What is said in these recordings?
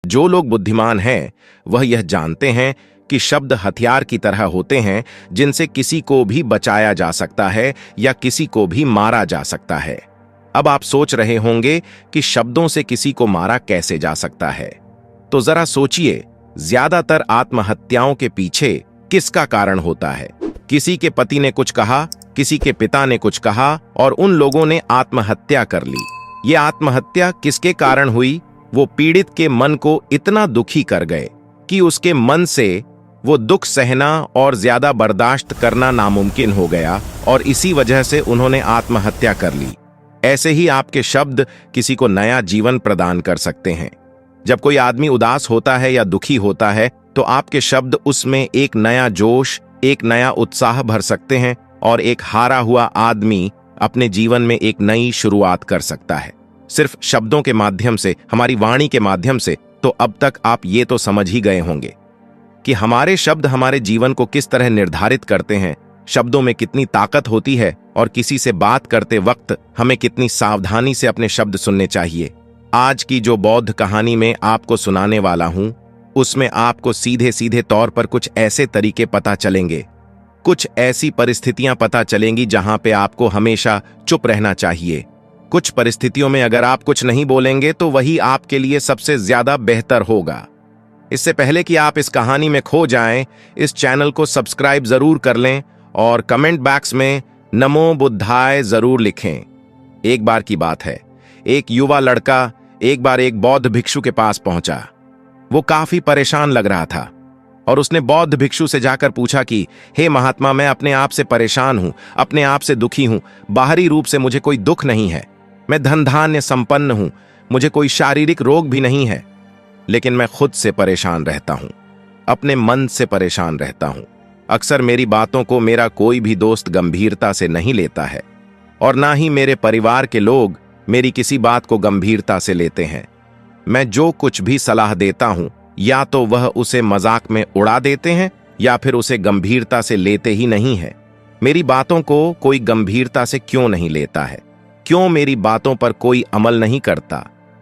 जो लोग बुद्धिमान हैं वह यह जानते हैं कि शब्द हथियार की तरह होते हैं जिनसे किसी को भी बचाया जा सकता है या किसी को भी मारा जा सकता है। अब आप सोच रहे होंगे कि शब्दों से किसी को मारा कैसे जा सकता है, तो जरा सोचिए, ज्यादातर आत्महत्याओं के पीछे किसका कारण होता है? किसी के पति ने कुछ कहा, किसी के पिता ने कुछ कहा और उन लोगों ने आत्महत्या कर ली। ये आत्महत्या किसके कारण हुई? वो पीड़ित के मन को इतना दुखी कर गए कि उसके मन से वो दुख सहना और ज्यादा बर्दाश्त करना नामुमकिन हो गया और इसी वजह से उन्होंने आत्महत्या कर ली। ऐसे ही आपके शब्द किसी को नया जीवन प्रदान कर सकते हैं। जब कोई आदमी उदास होता है या दुखी होता है तो आपके शब्द उसमें एक नया जोश, एक नया उत्साह भर सकते हैं और एक हारा हुआ आदमी अपने जीवन में एक नई शुरुआत कर सकता है। सिर्फ शब्दों के माध्यम से, हमारी वाणी के माध्यम से। तो अब तक आप ये तो समझ ही गए होंगे कि हमारे शब्द हमारे जीवन को किस तरह निर्धारित करते हैं, शब्दों में कितनी ताकत होती है और किसी से बात करते वक्त हमें कितनी सावधानी से अपने शब्द सुनने चाहिए। आज की जो बौद्ध कहानी में आपको सुनाने वाला हूं, उसमें आपको सीधे सीधे तौर पर कुछ ऐसे तरीके पता चलेंगे, कुछ ऐसी परिस्थितियां पता चलेंगी जहां पे आपको हमेशा चुप रहना चाहिए। कुछ परिस्थितियों में अगर आप कुछ नहीं बोलेंगे तो वही आपके लिए सबसे ज्यादा बेहतर होगा। इससे पहले कि आप इस कहानी में खो जाएं, इस चैनल को सब्सक्राइब जरूर कर लें और कमेंट बॉक्स में नमो बुद्धाय जरूर लिखें। एक बार की बात है, एक युवा लड़का एक बार एक बौद्ध भिक्षु के पास पहुंचा। वो काफी परेशान लग रहा था और उसने बौद्ध भिक्षु से जाकर पूछा कि हे महात्मा, मैं अपने आप से परेशान हूं, अपने आप से दुखी हूं। बाहरी रूप से मुझे कोई दुख नहीं है, मैं धन धान्य संपन्न हूं, मुझे कोई शारीरिक रोग भी नहीं है, लेकिन मैं खुद से परेशान रहता हूं, अपने मन से परेशान रहता हूं। अक्सर मेरी बातों को मेरा कोई भी दोस्त गंभीरता से नहीं लेता है और ना ही मेरे परिवार के लोग मेरी किसी बात को गंभीरता से लेते हैं। मैं जो कुछ भी सलाह देता हूं, या तो वह उसे मजाक में उड़ा देते हैं या फिर उसे गंभीरता से लेते ही नहीं है। मेरी बातों को कोई गंभीरता से क्यों नहीं लेता है? क्यों मेरी बातों पर कोई अमल नहीं करता?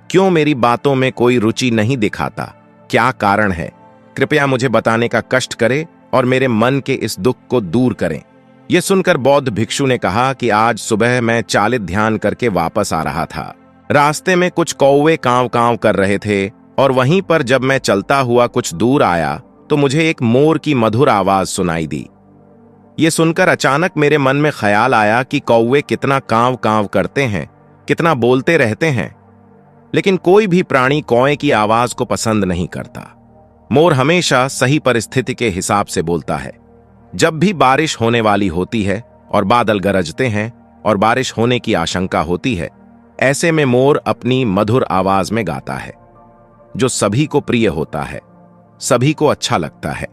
क्यों मेरी बातों में कोई रुचि नहीं दिखाता? क्या कारण है? कृपया मुझे बताने का कष्ट करें और मेरे मन के इस दुख को दूर करें। यह सुनकर बौद्ध भिक्षु ने कहा कि आज सुबह मैं चालित ध्यान करके वापस आ रहा था। रास्ते में कुछ कौवे कांव कांव कर रहे थे और वहीं पर जब मैं चलता हुआ कुछ दूर आया तो मुझे एक मोर की मधुर आवाज सुनाई दी। ये सुनकर अचानक मेरे मन में ख्याल आया कि कौवे कितना कांव कांव करते हैं, कितना बोलते रहते हैं, लेकिन कोई भी प्राणी कौवे की आवाज को पसंद नहीं करता। मोर हमेशा सही परिस्थिति के हिसाब से बोलता है। जब भी बारिश होने वाली होती है और बादल गरजते हैं और बारिश होने की आशंका होती है, ऐसे में मोर अपनी मधुर आवाज में गाता है, जो सभी को प्रिय होता है, सभी को अच्छा लगता है।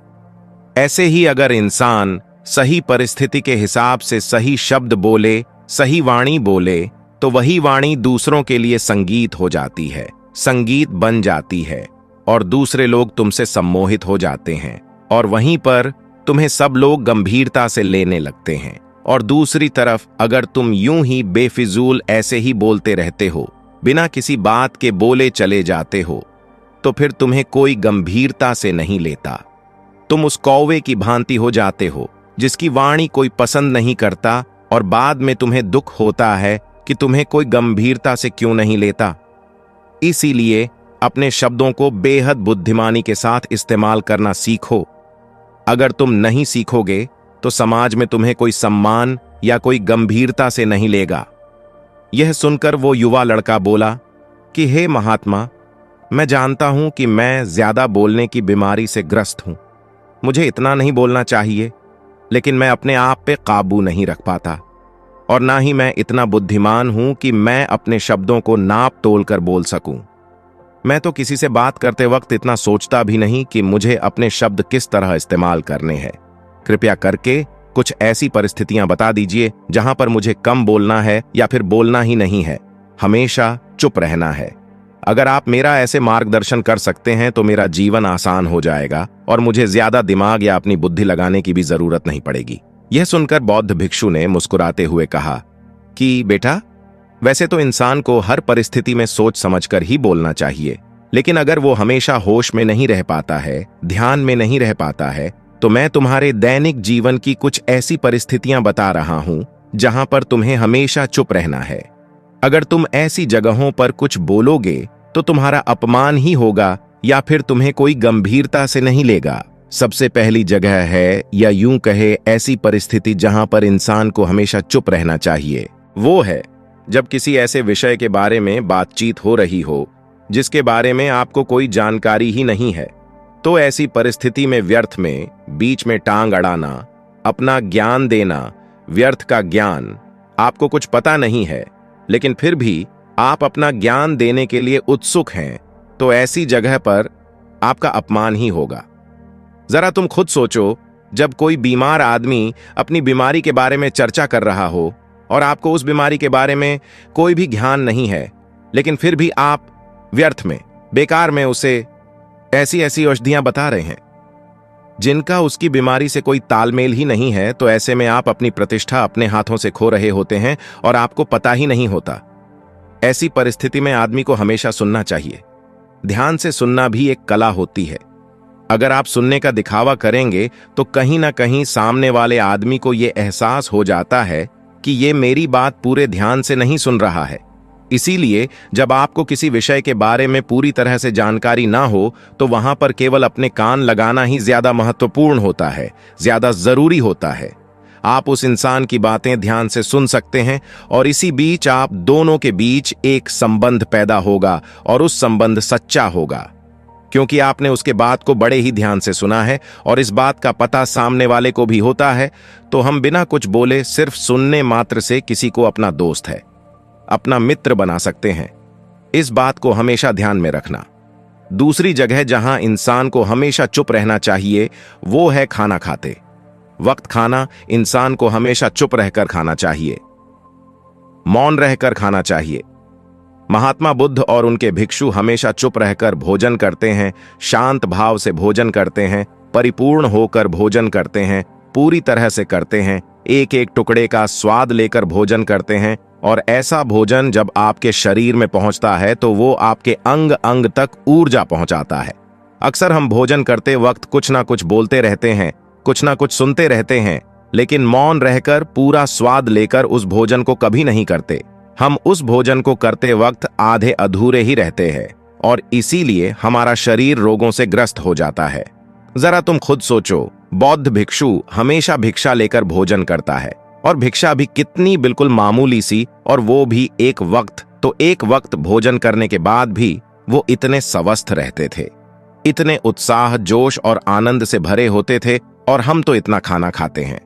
ऐसे ही अगर इंसान सही परिस्थिति के हिसाब से सही शब्द बोले, सही वाणी बोले, तो वही वाणी दूसरों के लिए संगीत हो जाती है, संगीत बन जाती है और दूसरे लोग तुमसे सम्मोहित हो जाते हैं और वहीं पर तुम्हें सब लोग गंभीरता से लेने लगते हैं। और दूसरी तरफ अगर तुम यूं ही बेफिजूल ऐसे ही बोलते रहते हो, बिना किसी बात के बोले चले जाते हो, तो फिर तुम्हें कोई गंभीरता से नहीं लेता। तुम उस कौवे की भांति हो जाते हो जिसकी वाणी कोई पसंद नहीं करता और बाद में तुम्हें दुख होता है कि तुम्हें कोई गंभीरता से क्यों नहीं लेता। इसीलिए अपने शब्दों को बेहद बुद्धिमानी के साथ इस्तेमाल करना सीखो। अगर तुम नहीं सीखोगे तो समाज में तुम्हें कोई सम्मान या कोई गंभीरता से नहीं लेगा। यह सुनकर वो युवा लड़का बोला कि हे महात्मा, मैं जानता हूं कि मैं ज्यादा बोलने की बीमारी से ग्रस्त हूं, मुझे इतना नहीं बोलना चाहिए, लेकिन मैं अपने आप पे काबू नहीं रख पाता और ना ही मैं इतना बुद्धिमान हूं कि मैं अपने शब्दों को नाप तोल कर बोल सकूं। मैं तो किसी से बात करते वक्त इतना सोचता भी नहीं कि मुझे अपने शब्द किस तरह इस्तेमाल करने हैं। कृपया करके कुछ ऐसी परिस्थितियां बता दीजिए जहां पर मुझे कम बोलना है या फिर बोलना ही नहीं है, हमेशा चुप रहना है। अगर आप मेरा ऐसे मार्गदर्शन कर सकते हैं तो मेरा जीवन आसान हो जाएगा और मुझे ज्यादा दिमाग या अपनी बुद्धि लगाने की भी जरूरत नहीं पड़ेगी। यह सुनकर बौद्ध भिक्षु ने मुस्कुराते हुए कहा कि बेटा, वैसे तो इंसान को हर परिस्थिति में सोच समझकर ही बोलना चाहिए, लेकिन अगर वो हमेशा होश में नहीं रह पाता है, ध्यान में नहीं रह पाता है, तो मैं तुम्हारे दैनिक जीवन की कुछ ऐसी परिस्थितियां बता रहा हूं जहां पर तुम्हें हमेशा चुप रहना है। अगर तुम ऐसी जगहों पर कुछ बोलोगे तो तुम्हारा अपमान ही होगा या फिर तुम्हें कोई गंभीरता से नहीं लेगा। सबसे पहली जगह है, या यूं कहे ऐसी परिस्थिति जहां पर इंसान को हमेशा चुप रहना चाहिए, वो है जब किसी ऐसे विषय के बारे में बातचीत हो रही हो जिसके बारे में आपको कोई जानकारी ही नहीं है। तो ऐसी परिस्थिति में व्यर्थ में बीच में टांग अड़ाना, अपना ज्ञान देना, व्यर्थ का ज्ञान, आपको कुछ पता नहीं है लेकिन फिर भी आप अपना ज्ञान देने के लिए उत्सुक हैं, तो ऐसी जगह पर आपका अपमान ही होगा। जरा तुम खुद सोचो, जब कोई बीमार आदमी अपनी बीमारी के बारे में चर्चा कर रहा हो और आपको उस बीमारी के बारे में कोई भी ज्ञान नहीं है, लेकिन फिर भी आप व्यर्थ में, बेकार में उसे ऐसी ऐसी औषधियां बता रहे हैं जिनका उसकी बीमारी से कोई तालमेल ही नहीं है, तो ऐसे में आप अपनी प्रतिष्ठा अपने हाथों से खो रहे होते हैं और आपको पता ही नहीं होता। ऐसी परिस्थिति में आदमी को हमेशा सुनना चाहिए। ध्यान से सुनना भी एक कला होती है। अगर आप सुनने का दिखावा करेंगे तो कहीं ना कहीं सामने वाले आदमी को यह एहसास हो जाता है कि ये मेरी बात पूरे ध्यान से नहीं सुन रहा है। इसीलिए जब आपको किसी विषय के बारे में पूरी तरह से जानकारी ना हो तो वहां पर केवल अपने कान लगाना ही ज्यादा महत्वपूर्ण होता है, ज्यादा जरूरी होता है। आप उस इंसान की बातें ध्यान से सुन सकते हैं और इसी बीच आप दोनों के बीच एक संबंध पैदा होगा और उस संबंध सच्चा होगा, क्योंकि आपने उसके बात को बड़े ही ध्यान से सुना है और इस बात का पता सामने वाले को भी होता है। तो हम बिना कुछ बोले सिर्फ सुनने मात्र से किसी को अपना दोस्त है, अपना मित्र बना सकते हैं। इस बात को हमेशा ध्यान में रखना। दूसरी जगह जहां इंसान को हमेशा चुप रहना चाहिए वो है खाना खाते वक्त। खाना इंसान को हमेशा चुप रहकर खाना चाहिए, मौन रहकर खाना चाहिए। महात्मा बुद्ध और उनके भिक्षु हमेशा चुप रहकर भोजन करते हैं, शांत भाव से भोजन करते हैं, परिपूर्ण होकर भोजन करते हैं, पूरी तरह से करते हैं, एक एक टुकड़े का स्वाद लेकर भोजन करते हैं। और ऐसा भोजन जब आपके शरीर में पहुंचता है तो वो आपके अंग अंग तक ऊर्जा पहुंचाता है। अक्सर हम भोजन करते वक्त कुछ ना कुछ बोलते रहते हैं, कुछ ना कुछ सुनते रहते हैं, लेकिन मौन रहकर पूरा स्वाद लेकर उस भोजन को कभी नहीं करते। हम उस भोजन को करते वक्त आधे अधूरे ही रहते हैं और इसीलिए हमारा शरीर रोगों से ग्रस्त हो जाता है। जरा तुम खुद सोचो, बौद्ध भिक्षु हमेशा भिक्षा लेकर भोजन करता है और भिक्षा भी कितनी बिल्कुल मामूली सी, और वो भी एक वक्त। तो एक वक्त भोजन करने के बाद भी वो इतने स्वस्थ रहते थे, इतने उत्साह, जोश और आनंद से भरे होते थे। और हम तो इतना खाना खाते हैं,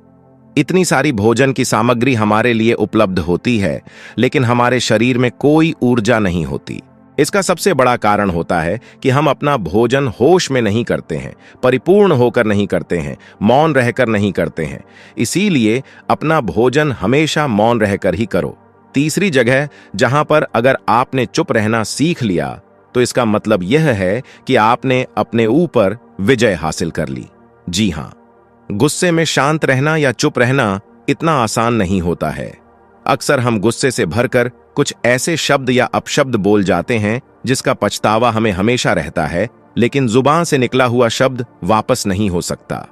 इतनी सारी भोजन की सामग्री हमारे लिए उपलब्ध होती है, लेकिन हमारे शरीर में कोई ऊर्जा नहीं होती। इसका सबसे बड़ा कारण होता है कि हम अपना भोजन होश में नहीं करते हैं, परिपूर्ण होकर नहीं करते हैं, मौन रहकर नहीं करते हैं। इसीलिए अपना भोजन हमेशा मौन रहकर ही करो। तीसरी जगह जहां पर अगर आपने चुप रहना सीख लिया तो इसका मतलब यह है कि आपने अपने ऊपर विजय हासिल कर ली। जी हां, गुस्से में शांत रहना या चुप रहना इतना आसान नहीं होता है। अक्सर हम गुस्से से भरकर कुछ ऐसे शब्द या अपशब्द बोल जाते हैं जिसका पछतावा हमें हमेशा रहता है, लेकिन जुबान से निकला हुआ शब्द वापस नहीं हो सकता।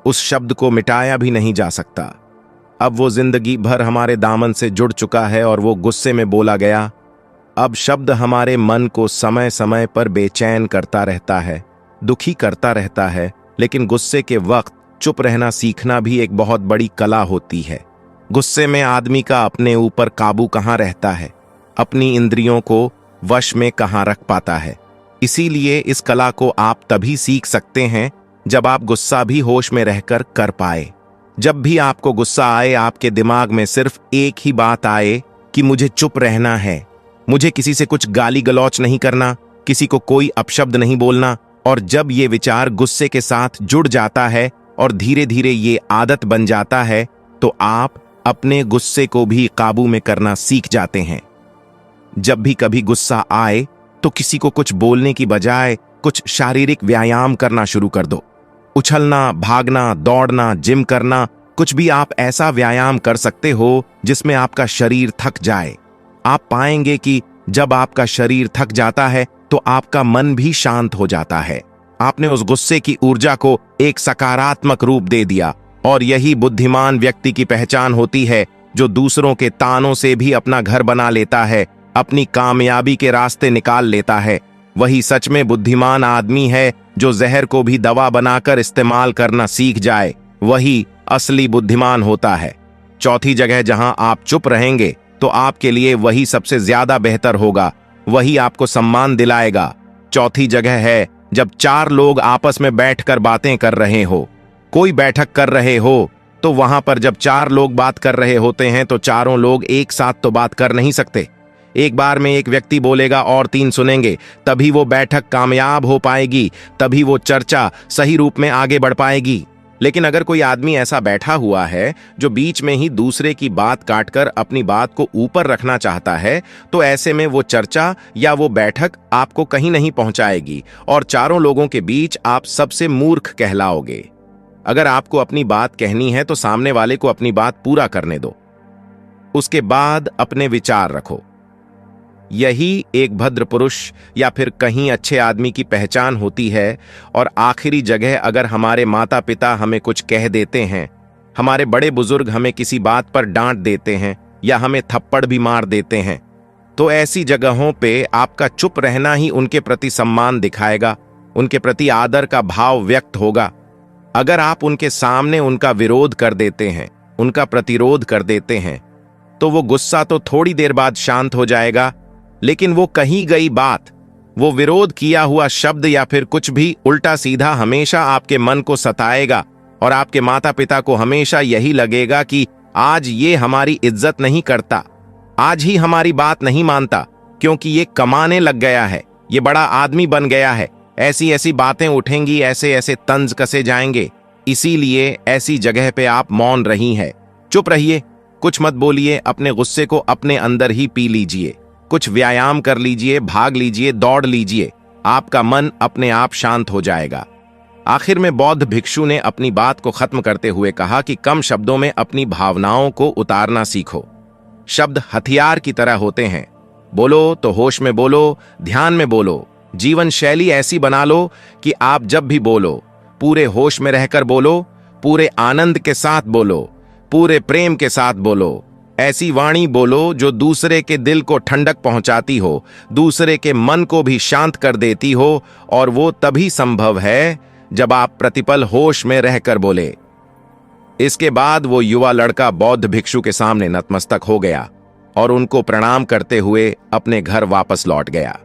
उस शब्द को मिटाया भी नहीं जा सकता। अब वो जिंदगी भर हमारे दामन से जुड़ चुका है और वो गुस्से में बोला गया। अब शब्द हमारे मन को समय समय पर बेचैन करता रहता है, दुखी करता रहता है। लेकिन गुस्से के वक्त चुप रहना सीखना भी एक बहुत बड़ी कला होती है। गुस्से में आदमी का अपने ऊपर काबू कहाँ रहता है, अपनी इंद्रियों को वश में कहाँ रख पाता है। इसीलिए इस कला को आप तभी सीख सकते हैं जब आप गुस्सा भी होश में रहकर कर पाए। जब भी आपको गुस्सा आए, आपके दिमाग में सिर्फ एक ही बात आए कि मुझे चुप रहना है, मुझे किसी से कुछ गाली गलौच नहीं करना, किसी को कोई अपशब्द नहीं बोलना। और जब ये विचार गुस्से के साथ जुड़ जाता है और धीरे धीरे ये आदत बन जाता है, तो आप अपने गुस्से को भी काबू में करना सीख जाते हैं। जब भी कभी गुस्सा आए तो किसी को कुछ बोलने की बजाय कुछ शारीरिक व्यायाम करना शुरू कर दो। उछलना, भागना, दौड़ना, जिम करना, कुछ भी आप ऐसा व्यायाम कर सकते हो जिसमें आपका शरीर थक जाए। आप पाएंगे कि जब आपका शरीर थक जाता है तो आपका मन भी शांत हो जाता है। आपने उस गुस्से की ऊर्जा को एक सकारात्मक रूप दे दिया, और यही बुद्धिमान व्यक्ति की पहचान होती है, जो दूसरों के तानों से भी अपना घर बना लेता है, अपनी कामयाबी के रास्ते निकाल लेता है। वही सच में बुद्धिमान आदमी है, जो जहर को भी दवा बनाकर इस्तेमाल करना सीख जाए। वही असली बुद्धिमान होता है। चौथी जगह जहां आप चुप रहेंगे तो आपके लिए वही सबसे ज्यादा बेहतर होगा, वही आपको सम्मान दिलाएगा। चौथी जगह है जब चार लोग आपस में बैठकर बातें कर रहे हो। कोई बैठक कर रहे हो तो वहां पर जब चार लोग बात कर रहे होते हैं तो चारों लोग एक साथ तो बात कर नहीं सकते। एक बार में एक व्यक्ति बोलेगा और तीन सुनेंगे, तभी वो बैठक कामयाब हो पाएगी, तभी वो चर्चा सही रूप में आगे बढ़ पाएगी। लेकिन अगर कोई आदमी ऐसा बैठा हुआ है जो बीच में ही दूसरे की बात काटकर अपनी बात को ऊपर रखना चाहता है, तो ऐसे में वो चर्चा या वो बैठक आपको कहीं नहीं पहुंचाएगी और चारों लोगों के बीच आप सबसे मूर्ख कहलाओगे। अगर आपको अपनी बात कहनी है तो सामने वाले को अपनी बात पूरा करने दो, उसके बाद अपने विचार रखो। यही एक भद्र पुरुष या फिर कहीं अच्छे आदमी की पहचान होती है। और आखिरी जगह, अगर हमारे माता पिता हमें कुछ कह देते हैं, हमारे बड़े बुजुर्ग हमें किसी बात पर डांट देते हैं या हमें थप्पड़ भी मार देते हैं, तो ऐसी जगहों पे आपका चुप रहना ही उनके प्रति सम्मान दिखाएगा, उनके प्रति आदर का भाव व्यक्त होगा। अगर आप उनके सामने उनका विरोध कर देते हैं, उनका प्रतिरोध कर देते हैं, तो वो गुस्सा तो थोड़ी देर बाद शांत हो जाएगा, लेकिन वो कही गई बात, वो विरोध किया हुआ शब्द या फिर कुछ भी उल्टा सीधा हमेशा आपके मन को सताएगा और आपके माता पिता को हमेशा यही लगेगा कि आज ये हमारी इज्जत नहीं करता, आज ही हमारी बात नहीं मानता, क्योंकि ये कमाने लग गया है, ये बड़ा आदमी बन गया है। ऐसी ऐसी बातें उठेंगी, ऐसे ऐसे तंज कसे जाएंगे। इसीलिए ऐसी जगह पे आप मौन रही हैं, चुप रहिए, कुछ मत बोलिए, अपने गुस्से को अपने अंदर ही पी लीजिए, कुछ व्यायाम कर लीजिए, भाग लीजिए, दौड़ लीजिए, आपका मन अपने आप शांत हो जाएगा। आखिर में बौद्ध भिक्षु ने अपनी बात को खत्म करते हुए कहा कि कम शब्दों में अपनी भावनाओं को उतारना सीखो। शब्द हथियार की तरह होते हैं, बोलो तो होश में बोलो, ध्यान में बोलो। जीवन शैली ऐसी बना लो कि आप जब भी बोलो पूरे होश में रहकर बोलो, पूरे आनंद के साथ बोलो, पूरे प्रेम के साथ बोलो। ऐसी वाणी बोलो जो दूसरे के दिल को ठंडक पहुंचाती हो, दूसरे के मन को भी शांत कर देती हो, और वो तभी संभव है जब आप प्रतिपल होश में रहकर बोले। इसके बाद वो युवा लड़का बौद्ध भिक्षु के सामने नतमस्तक हो गया और उनको प्रणाम करते हुए अपने घर वापस लौट गया।